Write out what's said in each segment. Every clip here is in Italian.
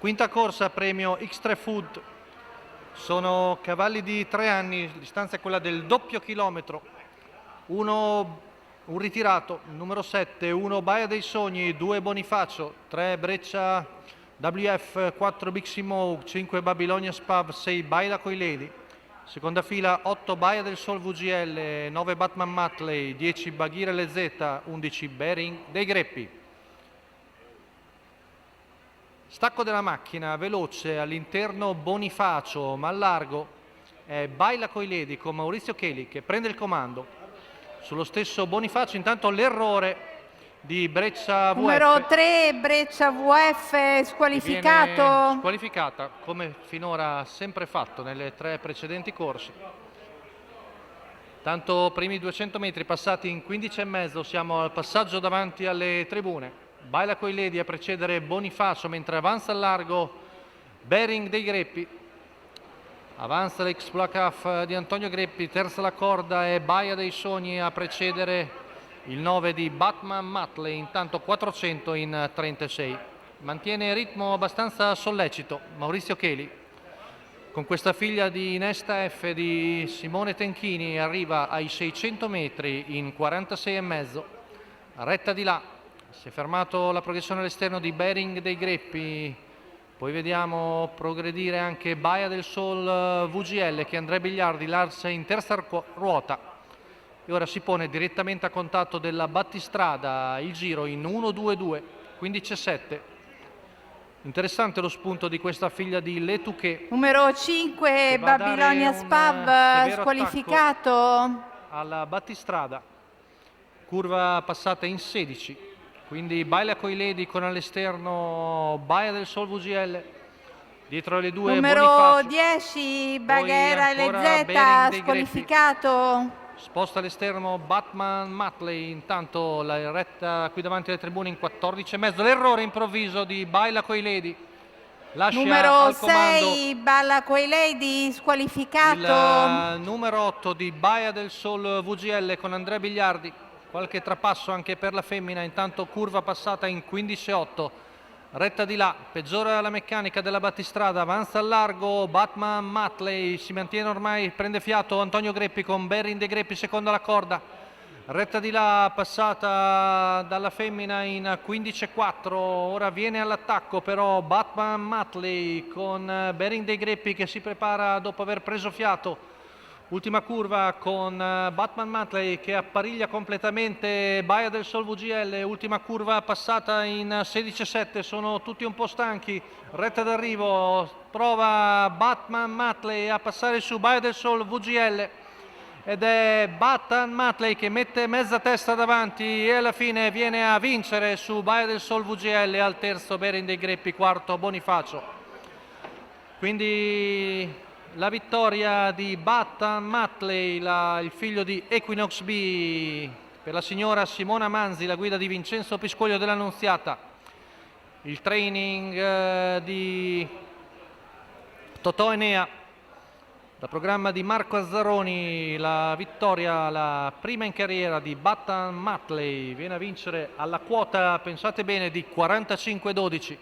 Quinta corsa, premio X3 Food. Sono cavalli di 3 anni, la distanza è quella del doppio chilometro. Un ritirato, numero 7, 1 Baia dei Sogni, 2 Bonifacio, 3 Breccia WF, 4 Big Smoke, 5 Babilonia Spav, 6 Baila coi Lady. Seconda fila 8 Baia del Sol VGL, 9 Batman Matley, 10 Baghire LZ, 11 Bering dei Greppi. Stacco della macchina, veloce, all'interno Bonifacio, ma al largo è Baila coi Lady con Maurizio Cheli che prende il comando. Sullo stesso Bonifacio intanto l'errore di Breccia VF. Numero 3 Breccia VF squalificato. Squalificata come finora ha sempre fatto nelle 3 precedenti corse. Tanto primi 200 metri passati in 15,5, siamo al passaggio davanti alle tribune. Baila coi Lady a precedere Bonifacio mentre avanza al largo Bering dei Greppi. Avanza l'X-Black di Antonio Greppi, terza la corda e Baia dei Sogni a precedere il 9 di Batman Matley, intanto 400 in 36. Mantiene ritmo abbastanza sollecito Maurizio Cheli. Con questa figlia di Nesta F di Simone Tenchini arriva ai 600 metri in 46,5. Retta di là. Si è fermato la progressione all'esterno di Bering dei Greppi, poi vediamo progredire anche Baia del Sol VGL che Andrea Bigliardi larsa in terza ruota e ora si pone direttamente a contatto della battistrada, il giro in 1-2-2, 15,7. Interessante lo spunto di questa figlia di Letuché. Numero 5 Babilonia Spav squalificato. Alla battistrada, curva passata in 16. Quindi Baila coi Lady con all'esterno Baia del Sol VGL, dietro le due numero Bonifacio. 10 Baghera LZ squalificato. Sposta all'esterno Batman Matley, intanto la retta qui davanti alle tribune in 14,5. L'errore improvviso di Baila coi Lady. Lascia numero 6 Baila coi Lady squalificato. Il numero 8 di Baia del Sol VGL con Andrea Bigliardi. Qualche trapasso anche per la femmina, intanto curva passata in 15,8. Retta di là, peggiora la meccanica della battistrada, avanza al largo Batman Matley, si mantiene ormai, prende fiato Antonio Greppi con Bering dei Greppi seconda la corda. Retta di là, passata dalla femmina in 15,4, ora viene all'attacco però Batman Matley con Bering dei Greppi che si prepara dopo aver preso fiato. Ultima curva con Batman Matley che appariglia completamente Baia del Sol VGL, ultima curva passata in 16,7, sono tutti un po' stanchi, retta d'arrivo, prova Batman Matley a passare su Baia del Sol VGL ed è Batman Matley che mette mezza testa davanti e alla fine viene a vincere su Baia del Sol VGL, al terzo Bering dei Greppi, quarto Bonifacio. Quindi la vittoria di Batman Matley, il figlio di Equinox B, per la signora Simona Manzi, la guida di Vincenzo Piscoglio dell'Annunziata. Il training di Totò Enea, dal programma di Marco Azzaroni, la vittoria, la prima in carriera di Batman Matley, viene a vincere alla quota, pensate bene, di 45-12.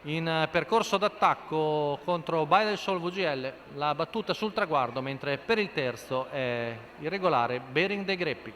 In percorso d'attacco contro Baia del Sol VGL, la battuta sul traguardo, mentre per il terzo è irregolare Bering dei Greppi.